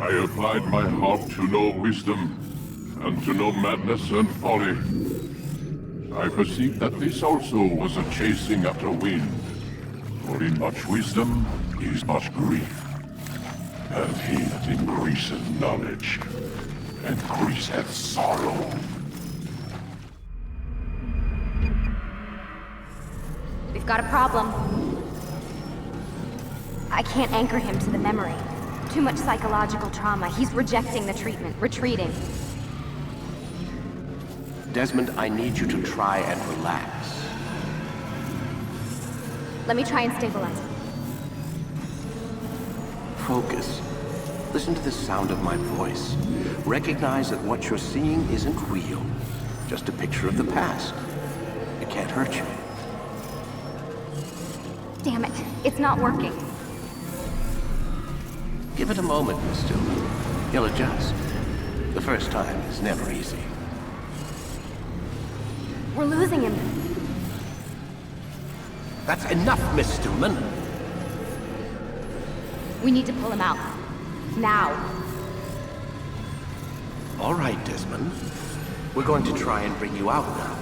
I applied my heart to know wisdom, and to know madness and folly. I perceived that this also was a chasing after wind. For in much wisdom is much grief. And he that increaseth knowledge, increaseth sorrow. We've got a problem. I can't anchor him to the memory. Too much psychological trauma. He's rejecting the treatment, retreating. Desmond, I need you to try and relax. Let me try and stabilize him. Focus. Listen to the sound of my voice. Recognize that what you're seeing isn't real. Just a picture of the past. It can't hurt you. Damn it, it's not working. Give it a moment, Miss Stillman. He'll adjust. The first time is never easy. We're losing him. That's enough, Miss Stillman. We need to pull him out. Now. All right, Desmond. We're going to try and bring you out now.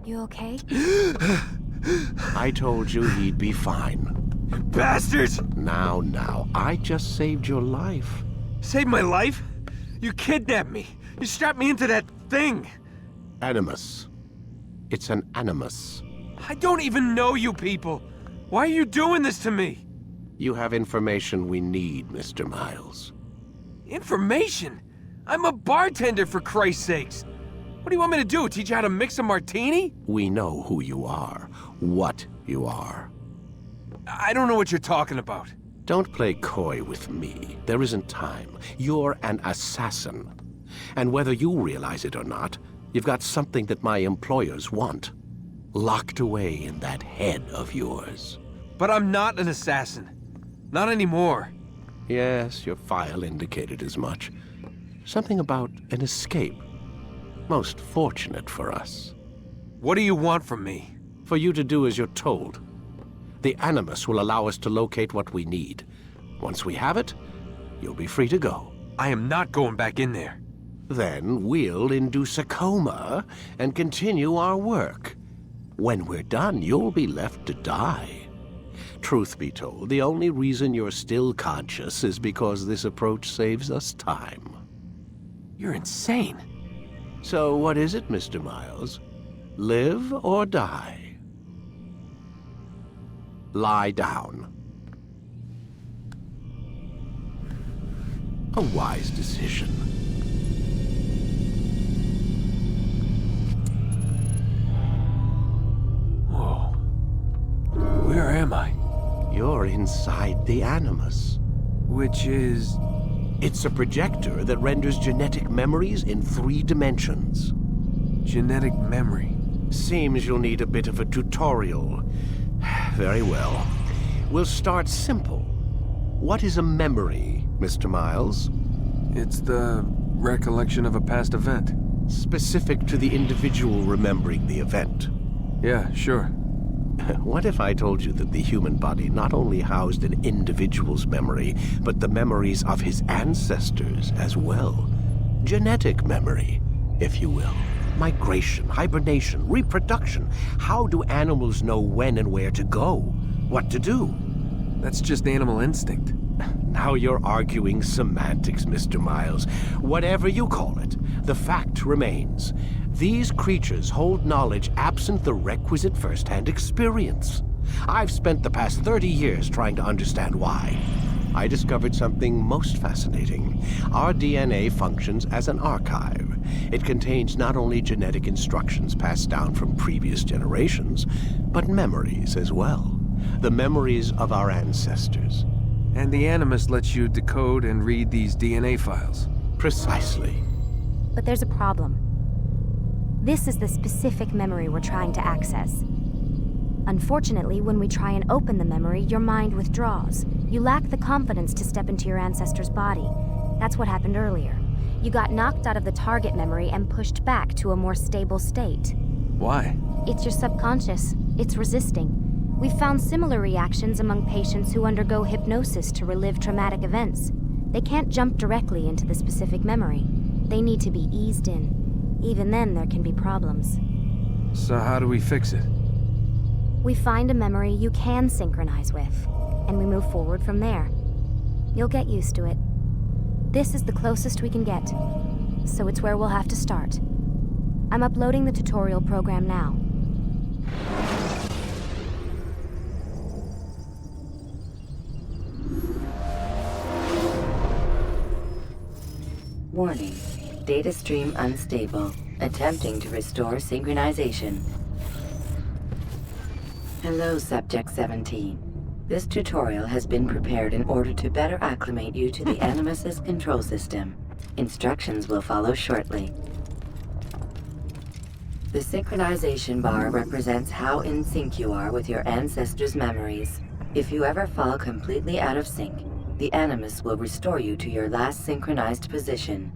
You okay? I told you he'd be fine. Bastards! Now, I just saved your life. Saved my life? You kidnapped me. You strapped me into that thing. Animus. It's an animus. I don't even know you people. Why are you doing this to me? You have information we need, Mr. Miles. Information? I'm a bartender, for Christ's sakes. What do you want me to do? Teach you how to mix a martini? We know who you are, what you are. I don't know what you're talking about. Don't play coy with me. There isn't time. You're an assassin. And whether you realize it or not, you've got something that my employers want. Locked away in that head of yours. But I'm not an assassin. Not anymore. Yes, your file indicated as much. Something about an escape. Most fortunate for us. What do you want from me? For you to do as you're told. The Animus will allow us to locate what we need. Once we have it, you'll be free to go. I am not going back in there. Then we'll induce a coma and continue our work. When we're done, you'll be left to die. Truth be told, the only reason you're still conscious is because this approach saves us time. You're insane. So what is it, Mr. Miles? Live or die? Lie down. A wise decision. Whoa. Where am I? You're inside the Animus. Which is... It's a projector that renders genetic memories in 3 dimensions. genetic memory. Seems you'll need a bit of a tutorial. Very well. We'll start simple. What is a memory, Mr. Miles? It's the recollection of a past event. Specific to the individual remembering the event. Yeah, sure. What if I told you that the human body not only housed an individual's memory, but the memories of his ancestors as well? Genetic memory, if you will. Migration, hibernation, reproduction. How do animals know when and where to go? What to do? That's just animal instinct. Now you're arguing semantics, Mr. Miles. Whatever you call it, the fact remains. These creatures hold knowledge absent the requisite first-hand experience. I've spent the past 30 years trying to understand why. I discovered something most fascinating. Our DNA functions as an archive. It contains not only genetic instructions passed down from previous generations, but memories as well. The memories of our ancestors. And the Animus lets you decode and read these DNA files. Precisely. But there's a problem. This is the specific memory we're trying to access. Unfortunately, when we try and open the memory, your mind withdraws. You lack the confidence to step into your ancestor's body. That's what happened earlier. You got knocked out of the target memory and pushed back to a more stable state. Why? It's your subconscious. It's resisting. We've found similar reactions among patients who undergo hypnosis to relive traumatic events. They can't jump directly into the specific memory. They need to be eased in. Even then, there can be problems. So how do we fix it? We find a memory you can synchronize with, and we move forward from there. You'll get used to it. This is the closest we can get, so it's where we'll have to start. I'm uploading the tutorial program now. Warning. Data stream unstable. Attempting to restore synchronization. Hello, Subject 17. This tutorial has been prepared in order to better acclimate you to the Animus's control system. Instructions will follow shortly. The synchronization bar represents how in sync you are with your ancestors' memories. If you ever fall completely out of sync, the Animus will restore you to your last synchronized position.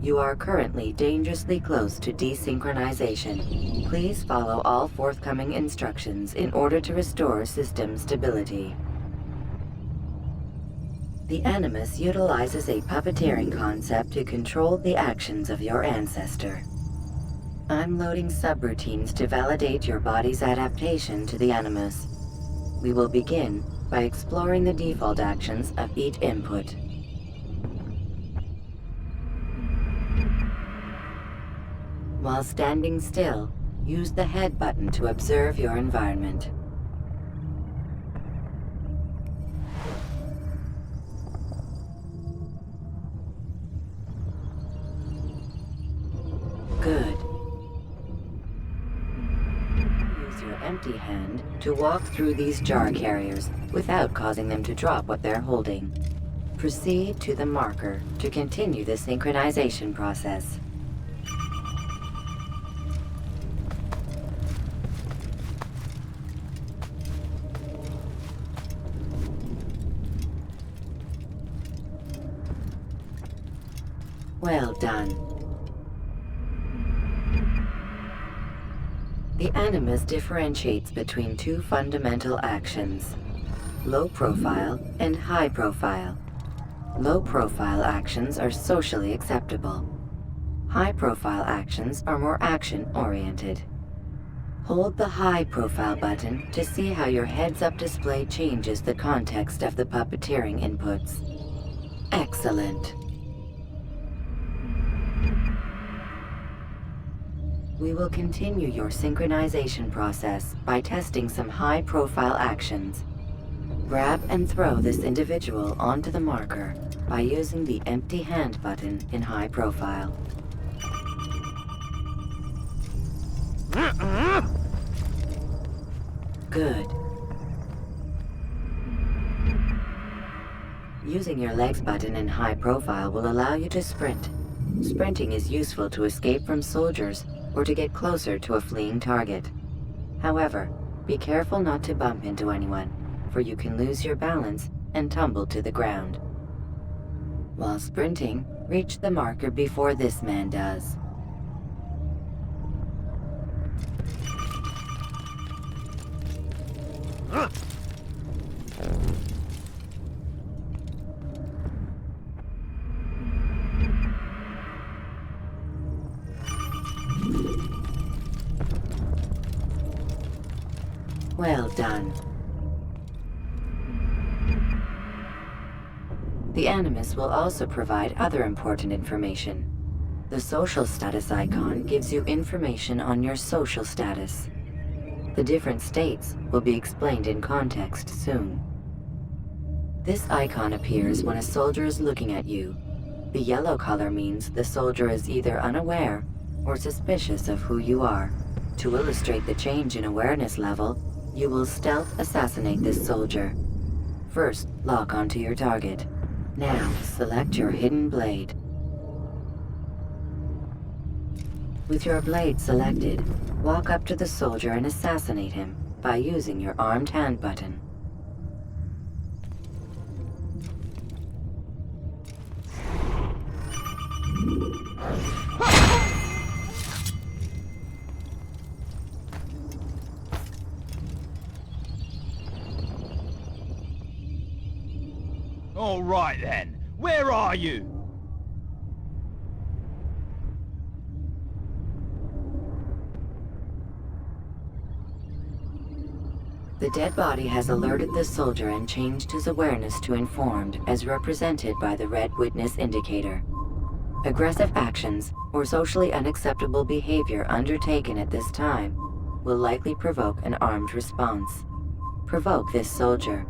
You are currently dangerously close to desynchronization. Please follow all forthcoming instructions in order to restore system stability. The Animus utilizes a puppeteering concept to control the actions of your ancestor. I'm loading subroutines to validate your body's adaptation to the Animus. We will begin by exploring the default actions of each input. While standing still, use the head button to observe your environment. Good. Use your empty hand to walk through these jar carriers without causing them to drop what they're holding. Proceed to the marker to continue the synchronization process. Well done. The Animus differentiates between two fundamental actions: low profile and high profile. Low profile actions are socially acceptable. High profile actions are more action-oriented. Hold the high profile button to see how your heads-up display changes the context of the puppeteering inputs. Excellent. We will continue your synchronization process by testing some high-profile actions. Grab and throw this individual onto the marker by using the empty hand button in high profile. Good. Using your legs button in high profile will allow you to sprint. Sprinting is useful to escape from soldiers or to get closer to a fleeing target. However, be careful not to bump into anyone, for you can lose your balance and tumble to the ground. While sprinting, reach the marker before this man does. Well done. The Animus will also provide other important information. The social status icon gives you information on your social status. The different states will be explained in context soon. This icon appears when a soldier is looking at you. The yellow color means the soldier is either unaware or suspicious of who you are. To illustrate the change in awareness level, you will stealth assassinate this soldier. First, lock onto your target. Now, select your hidden blade. With your blade selected, walk up to the soldier and assassinate him by using your armed hand button. All right then. Where are you? The dead body has alerted the soldier and changed his awareness to informed, as represented by the red witness indicator. Aggressive actions or socially unacceptable behavior undertaken at this time will likely provoke an armed response. Provoke this soldier.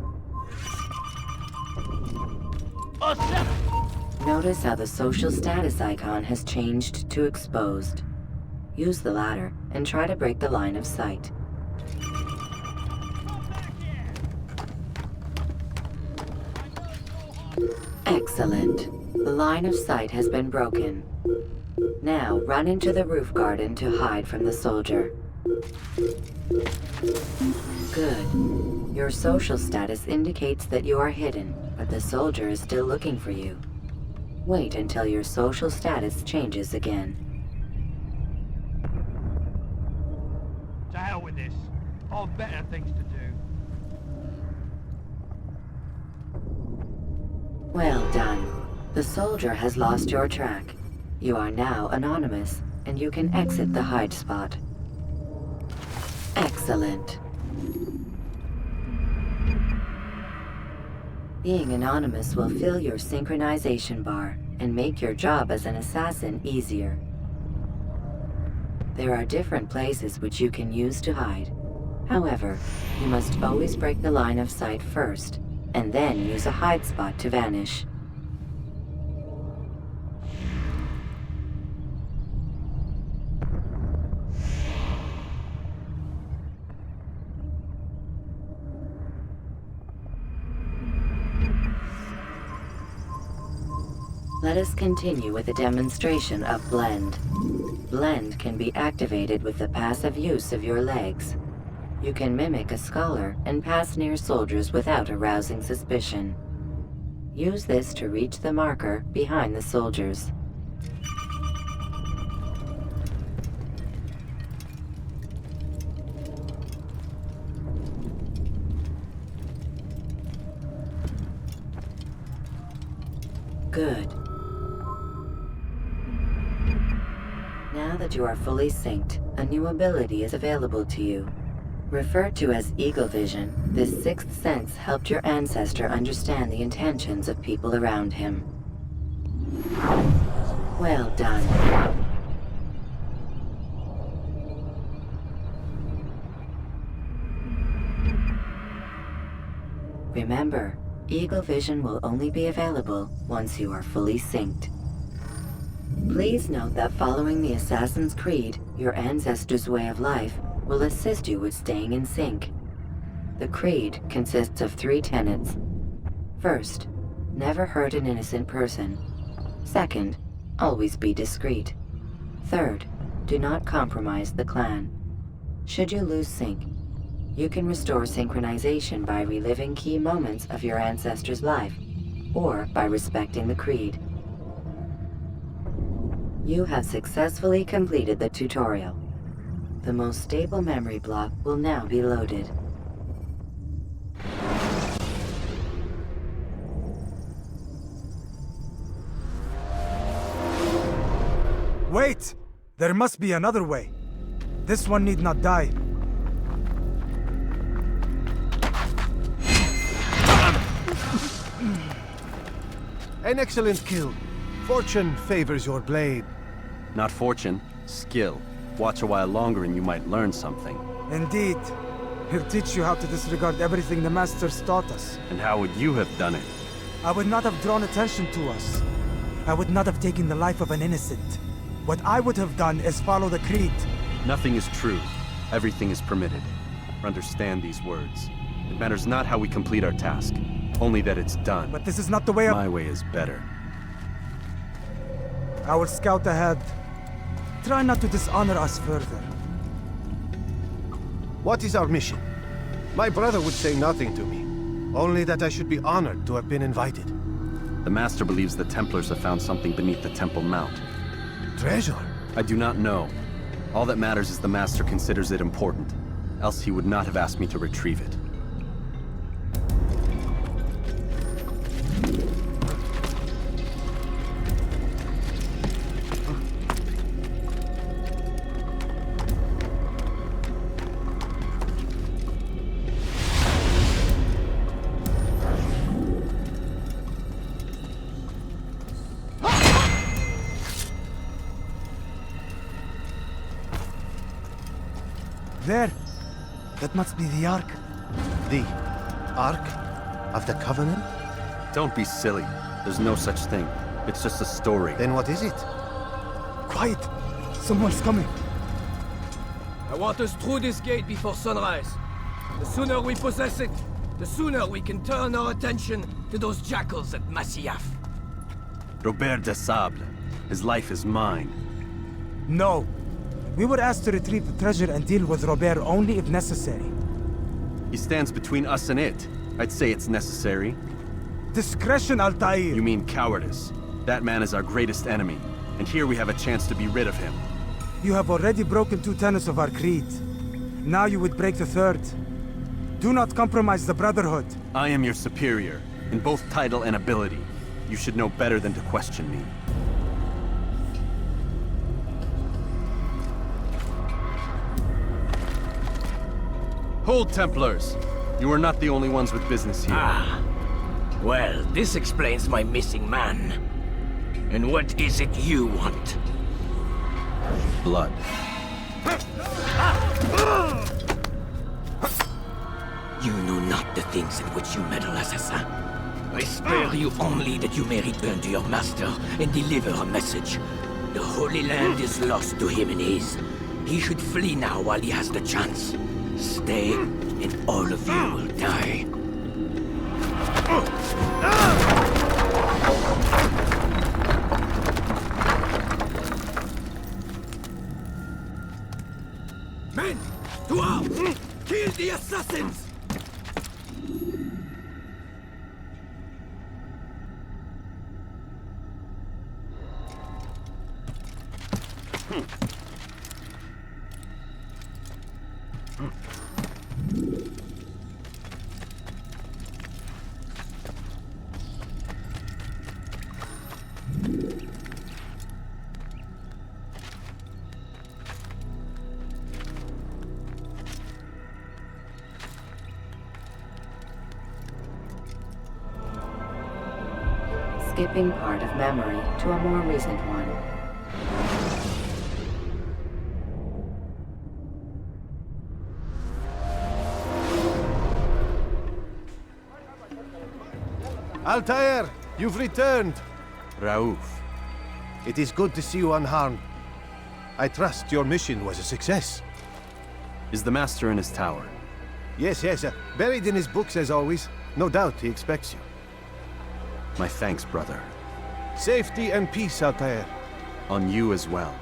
Notice how the social status icon has changed to exposed. Use the latter and try to break the line of sight. Excellent. The line of sight has been broken. Now run into the roof garden to hide from the soldier. Good. Your social status indicates that you are hidden, but the soldier is still looking for you. Wait until your social status changes again. To hell with this. I've better things to do. Well done. The soldier has lost your track. You are now anonymous, and you can exit the hide spot. Excellent. Being anonymous will fill your synchronization bar and make your job as an assassin easier. There are different places which you can use to hide. However, you must always break the line of sight first, and then use a hide spot to vanish. Let us continue with a demonstration of Blend. Blend can be activated with the passive use of your legs. You can mimic a scholar and pass near soldiers without arousing suspicion. Use this to reach the marker behind the soldiers. Good. Now that you are fully synced, a new ability is available to you. Referred to as Eagle Vision, this sixth sense helped your ancestor understand the intentions of people around him. Well done. Remember, Eagle Vision will only be available once you are fully synced. Please note that following the Assassin's Creed, your ancestor's way of life, will assist you with staying in sync. The Creed consists of 3 tenets. First, never hurt an innocent person. Second, always be discreet. Third, do not compromise the clan. Should you lose sync, you can restore synchronization by reliving key moments of your ancestor's life, or by respecting the Creed. You have successfully completed the tutorial. The most stable memory block will now be loaded. Wait! There must be another way. This one need not die. An excellent kill. Fortune favors your blade. Not fortune, skill. Watch a while longer and you might learn something. Indeed. He'll teach you how to disregard everything the Masters taught us. And how would you have done it? I would not have drawn attention to us. I would not have taken the life of an innocent. What I would have done is follow the Creed. Nothing is true. Everything is permitted. Understand these words. It matters not how we complete our task, only that it's done. But this is not the way of... My way is better. I will scout ahead. Try not to dishonor us further. What is our mission? My brother would say nothing to me. Only that I should be honored to have been invited. The Master believes the Templars have found something beneath the Temple Mount. Treasure? I do not know. All that matters is the Master considers it important. Else he would not have asked me to retrieve it. There. That must be the Ark. The Ark of the Covenant? Don't be silly. There's no such thing. It's just a story. Then what is it? Quiet! Someone's coming. I want us through this gate before sunrise. The sooner we possess it, the sooner we can turn our attention to those jackals at Masyaf. Robert de Sable. His life is mine. No. We were asked to retrieve the treasure and deal with Robert only if necessary. He stands between us and it. I'd say it's necessary. Discretion, Altair! You mean cowardice. That man is our greatest enemy, and here we have a chance to be rid of him. You have already broken 2 tenets of our creed. Now you would break the 3rd. Do not compromise the Brotherhood. I am your superior, in both title and ability. You should know better than to question me. Hold, Templars! You are not the only ones with business here. Ah. Well, this explains my missing man. And what is it you want? Blood. You know not the things in which you meddle, assassin. I spare you only that you may return to your master and deliver a message. The Holy Land is lost to him and his. He should flee now while he has the chance. Stay, and all of you will die. Men, to arms! Kill the assassins! Skipping part of memory to a more recent one. Altair, you've returned. Raouf. It is good to see you unharmed. I trust your mission was a success. Is the Master in his tower? Yes, buried in his books as always. No doubt he expects you. My thanks, brother. Safety and peace, Altair. On you as well.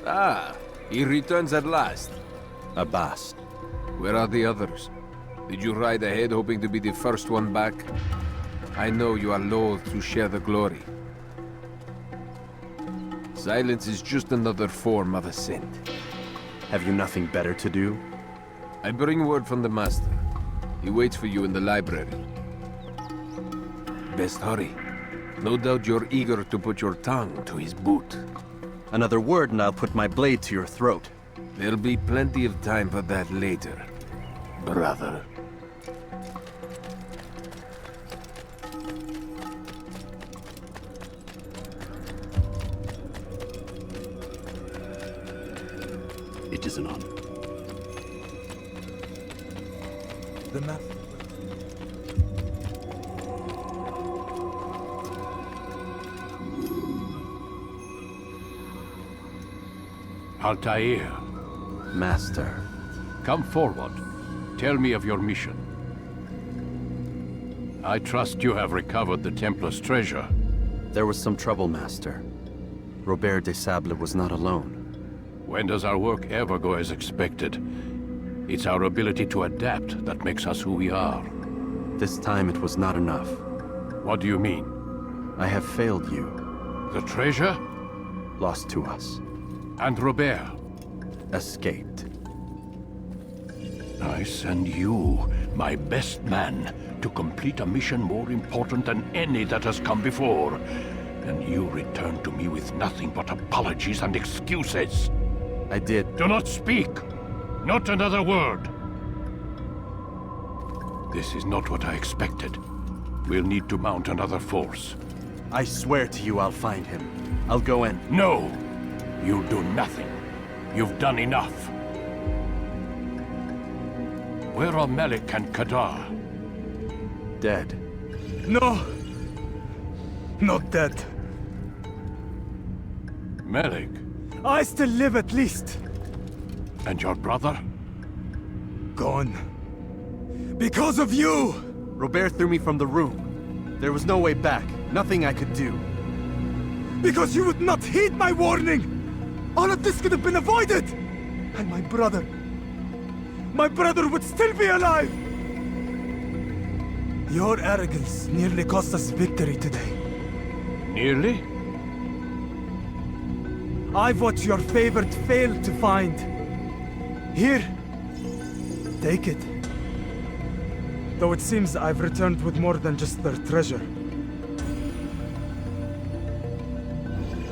Ah, he returns at last. Abbas. Where are the others? Did you ride ahead hoping to be the first one back? I know you are loath to share the glory. Silence is just another form of assent. Have you nothing better to do? I bring word from the Master. He waits for you in the library. Best hurry. No doubt you're eager to put your tongue to his boot. Another word and I'll put my blade to your throat. There'll be plenty of time for that later, brother. It is an honor. The map. Altair, Master. come forward. Tell me of your mission. I trust you have recovered the Templar's treasure. There was some trouble, Master. Robert de Sable was not alone. When does our work ever go as expected? It's our ability to adapt that makes us who we are. This time it was not enough. What do you mean? I have failed you. The treasure? Lost to us. And Robert? Escaped. I send you, my best man, to complete a mission more important than any that has come before. And you return to me with nothing but apologies and excuses. I did. Do not speak! Not another word! This is not what I expected. We'll need to mount another force. I swear to you I'll find him. I'll go in. No! You'll do nothing. You've done enough. Where are Melik and Kadar? Dead. No! Not dead. Melik? I still live at least. And your brother? Gone. Because of you! Robert threw me from the room. There was no way back. Nothing I could do. Because you would not heed my warning! All of this could have been avoided! And my brother would still be alive! Your arrogance nearly cost us victory today. Nearly? I've what your favorite failed to find. Here. Take it. Though it seems I've returned with more than just their treasure.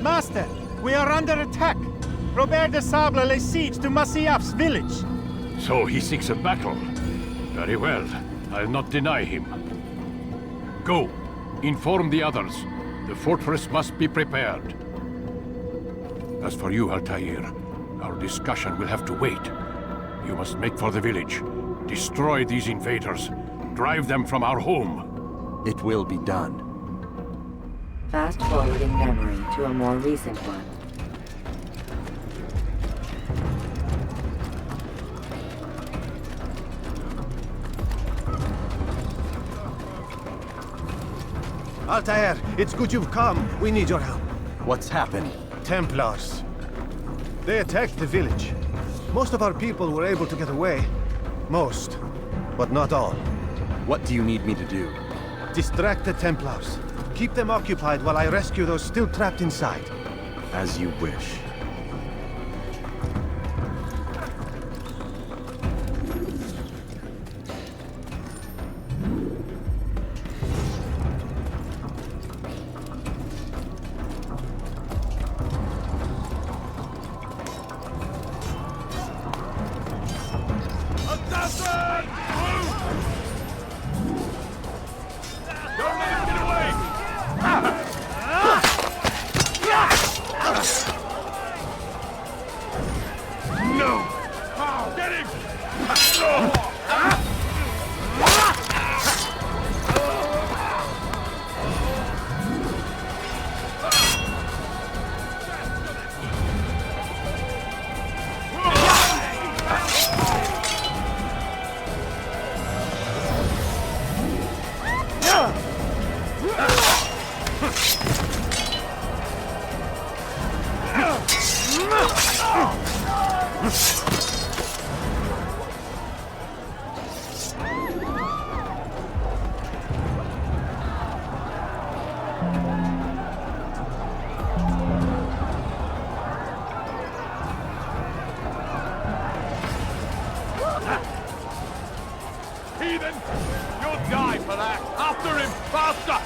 Master, we are under attack. Robert de Sable lays siege to Masyaf's village. So he seeks a battle. Very well. I'll not deny him. Go. Inform the others. The fortress must be prepared. As for you, Altair, our discussion will have to wait. You must make for the village. Destroy these invaders. Drive them from our home. It will be done. Fast-forwarding memory to a more recent one. Altair, it's good you've come. We need your help. What's happened? Templars. They attacked the village. Most of our people were able to get away. Most, but not all. What do you need me to do? Distract the Templars. Keep them occupied while I rescue those still trapped inside. As you wish. Heathen! You'll die for that! After him! Faster!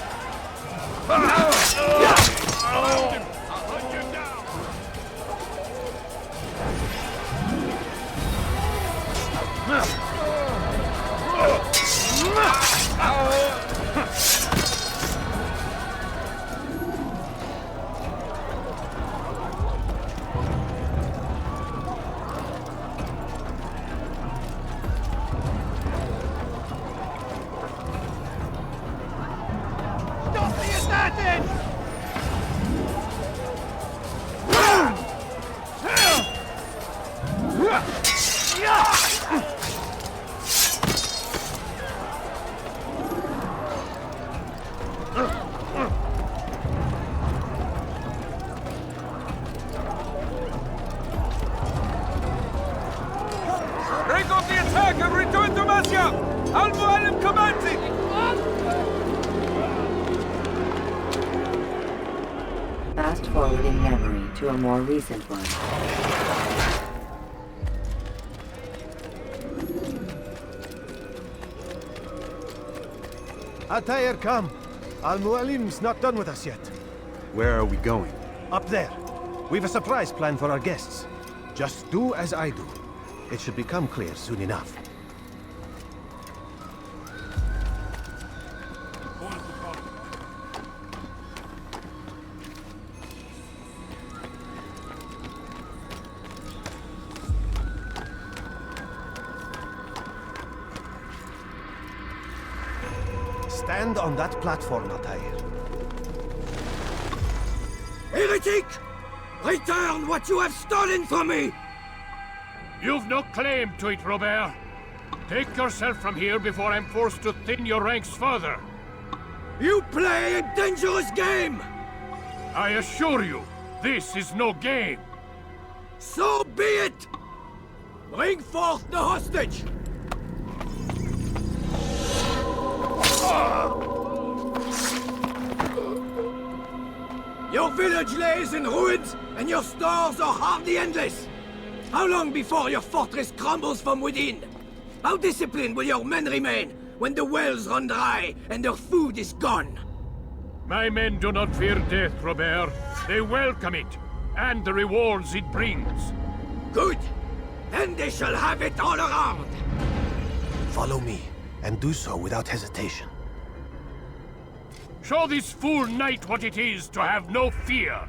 Found him! I'll hunt you down! Stop the assassin! forwarding memory to a more recent one. Altair, come. Al-Mualim's not done with us yet. Where are we going? Up there. We've a surprise plan for our guests. Just do as I do. It should become clear soon enough. Stand on that platform, Altair. Heretic! Return what you have stolen from me! You've no claim to it, Robert. Take yourself from here before I'm forced to thin your ranks further. You play a dangerous game! I assure you, this is no game. So be it! Bring forth the hostage! Your village lays in ruins, and your stores are hardly endless. How long before your fortress crumbles from within? How disciplined will your men remain when the wells run dry and their food is gone? My men do not fear death, Robert. They welcome it, and the rewards it brings. Good. Then they shall have it all around. Follow me, and do so without hesitation. Show this fool knight what it is to have no fear.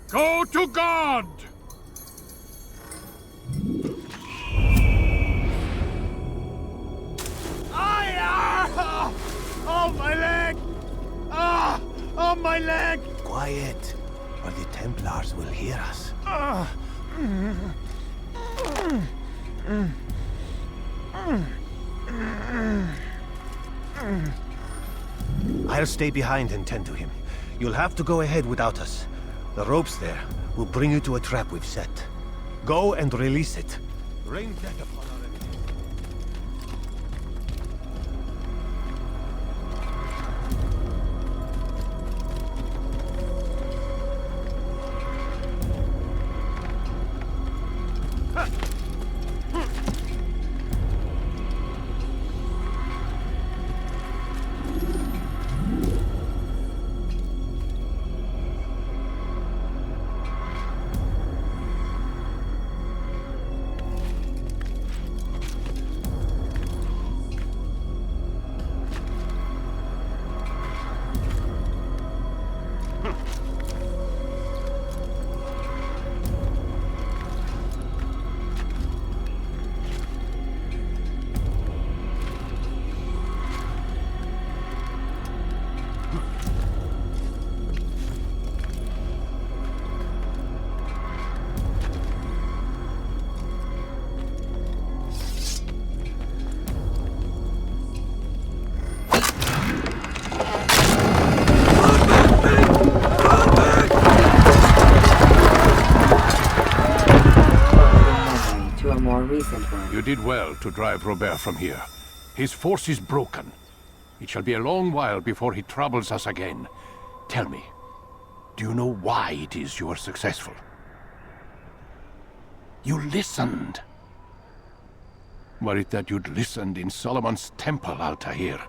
Go to God! Oh, my leg! Ah! Oh, my leg! Quiet, or the Templars will hear us. I'll stay behind and tend to him. You'll have to go ahead without us. The ropes there will bring you to a trap we've set. Go and release it. Rain death upon our enemies. You did well to drive Robert from here. His force is broken. It shall be a long while before he troubles us again. Tell me, do you know why it is you are successful? You listened. Were it that you'd listened in Solomon's temple, Altair,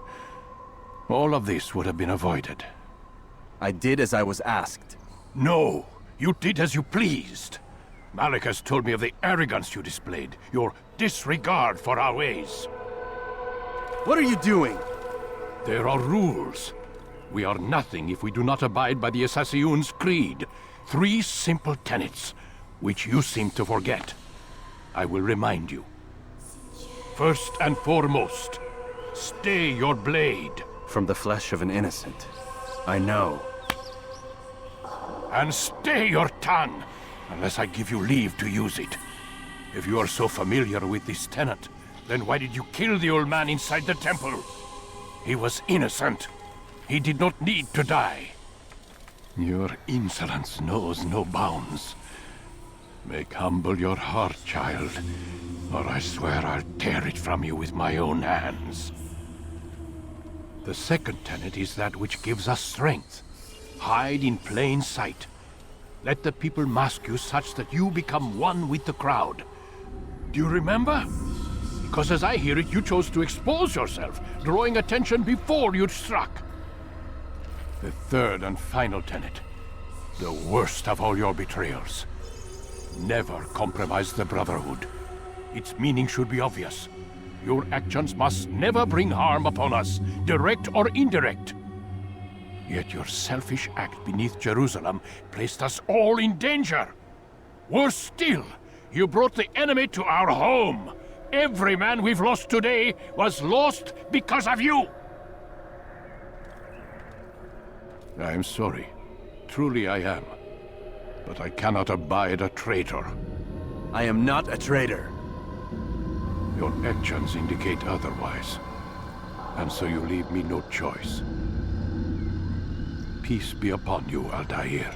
all of this would have been avoided. I did as I was asked. No, you did as you pleased. Malik has told me of the arrogance you displayed, your disregard for our ways. What are you doing? There are rules. We are nothing if we do not abide by the Assassin's creed. 3 simple tenets, which you seem to forget. I will remind you. First and foremost, stay your blade. From the flesh of an innocent. I know. And stay your tongue, unless I give you leave to use it. If you are so familiar with this tenet, then why did you kill the old man inside the temple? He was innocent. He did not need to die. Your insolence knows no bounds. Make humble your heart, child, or I swear I'll tear it from you with my own hands. The second tenet is that which gives us strength. Hide in plain sight. Let the people mask you such that you become one with the crowd. Do you remember? Because as I hear it, you chose to expose yourself, drawing attention before you'd struck. The third and final tenet. The worst of all your betrayals. Never compromise the Brotherhood. Its meaning should be obvious. Your actions must never bring harm upon us, direct or indirect. Yet your selfish act beneath Jerusalem placed us all in danger. Worse still, you brought the enemy to our home. Every man we've lost today was lost because of you. I am sorry. Truly I am. But I cannot abide a traitor. I am not a traitor. Your actions indicate otherwise. And so you leave me no choice. Peace be upon you, Altair.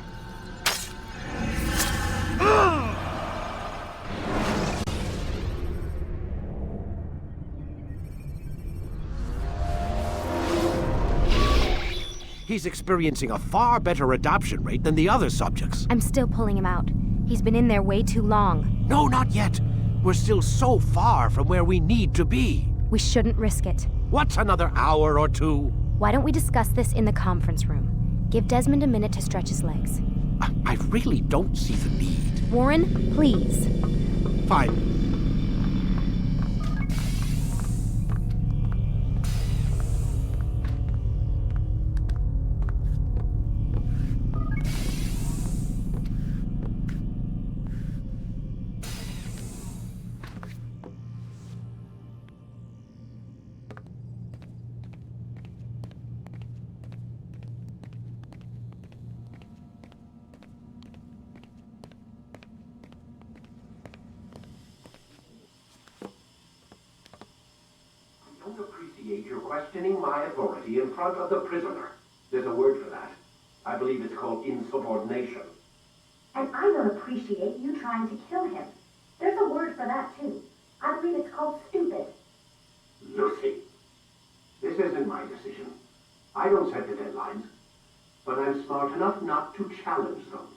He's experiencing a far better adoption rate than the other subjects. I'm still pulling him out. He's been in there way too long. No, not yet. We're still so far from where we need to be. We shouldn't risk it. What's another hour or two? Why don't we discuss this in the conference room? Give Desmond a minute to stretch his legs. I really don't see the need. Warren, please. Fine. You're questioning my authority in front of the prisoner. There's a word for that. I believe it's called insubordination. And I don't appreciate you trying to kill him. There's a word for that, too. I believe it's called stupid. Lucy, this isn't my decision. I don't set the deadlines. But I'm smart enough not to challenge them.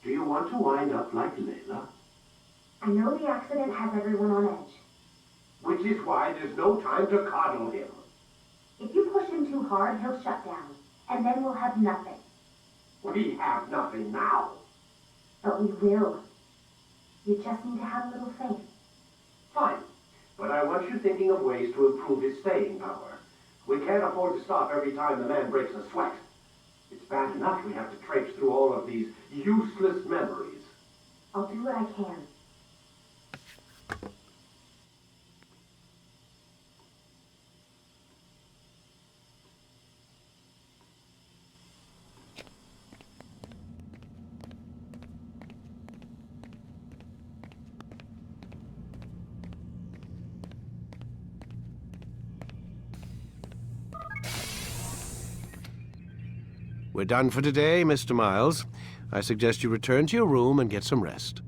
Do you want to wind up like Layla? I know the accident has everyone on edge. Which is why there's no time to coddle him. If you push him too hard, he'll shut down. And then we'll have nothing. We have nothing now. But we will. You just need to have a little faith. Fine. But I want you thinking of ways to improve his staying power. We can't afford to stop every time the man breaks a sweat. It's bad enough we have to traipse through all of these useless memories. I'll do what I can. We're done for today, Mr. Miles. I suggest you return to your room and get some rest.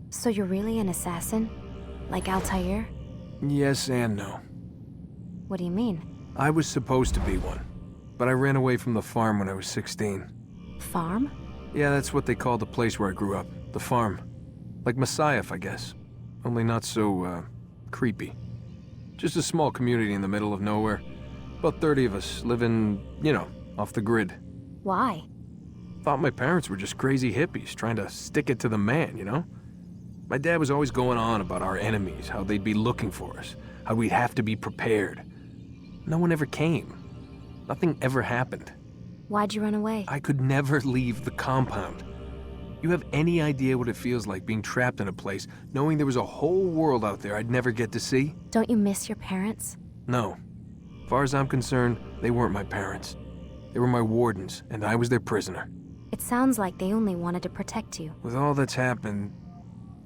So you're really an assassin? Like Altair? Yes and no. What do you mean? I was supposed to be one, but I ran away from the farm when I was 16. Farm? Yeah, that's what they called the place where I grew up. The farm. Like Masyaf, I guess. Only not so, creepy. Just a small community in the middle of nowhere. About 30 of us living, you know, off the grid. Why? Thought my parents were just crazy hippies trying to stick it to the man, you know? My dad was always going on about our enemies, how they'd be looking for us, how we'd have to be prepared. No one ever came. Nothing ever happened. Why'd you run away? I could never leave the compound. You have any idea what it feels like being trapped in a place, knowing there was a whole world out there I'd never get to see? Don't you miss your parents? No. As far as I'm concerned, they weren't my parents. They were my wardens, and I was their prisoner. It sounds like they only wanted to protect you. With all that's happened,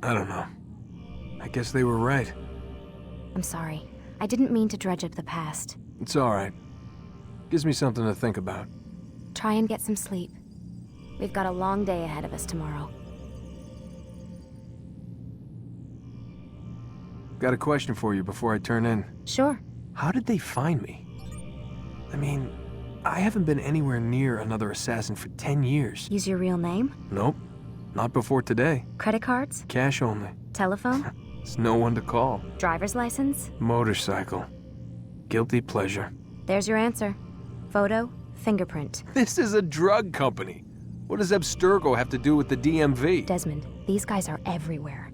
I don't know. I guess they were right. I'm sorry. I didn't mean to dredge up the past. It's all right. Gives me something to think about. Try and get some sleep. We've got a long day ahead of us tomorrow. Got a question for you before I turn in. Sure. How did they find me? I mean, I haven't been anywhere near another assassin for 10 years. Use your real name? Nope. Not before today. Credit cards? Cash only. Telephone? There's no one to call. Driver's license? Motorcycle. Guilty pleasure. There's your answer. Photo, fingerprint. This is a drug company. What does Abstergo have to do with the DMV? Desmond, these guys are everywhere.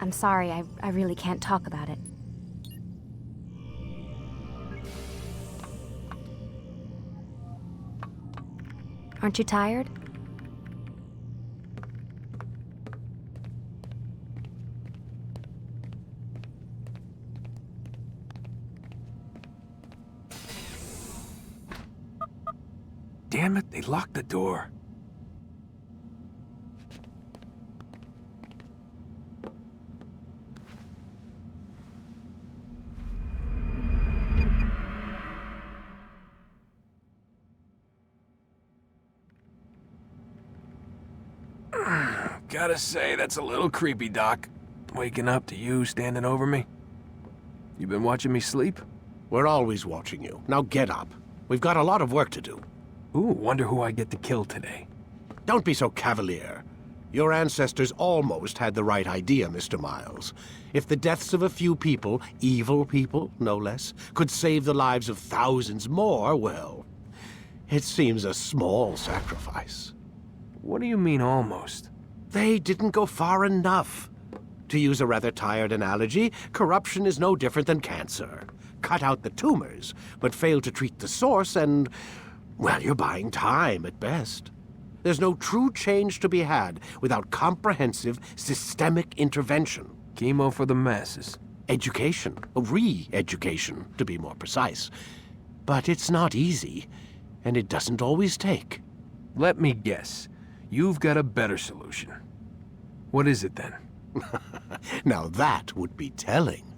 I'm sorry, I really can't talk about it. Aren't you tired? Damn it, they locked the door. Gotta say, that's a little creepy, Doc. Waking up to you standing over me. You been watching me sleep? We're always watching you. Now get up. We've got a lot of work to do. Ooh, wonder who I get to kill today. Don't be so cavalier. Your ancestors almost had the right idea, Mr. Miles. If the deaths of a few people, evil people, no less, could save the lives of thousands more, well, it seems a small sacrifice. What do you mean, almost? They didn't go far enough. To use a rather tired analogy, corruption is no different than cancer. Cut out the tumors, but fail to treat the source and, well, you're buying time at best. There's no true change to be had without comprehensive, systemic intervention. Chemo for the masses. Education, re-education, to be more precise. But it's not easy, and it doesn't always take. Let me guess. You've got a better solution. What is it then? Now that would be telling.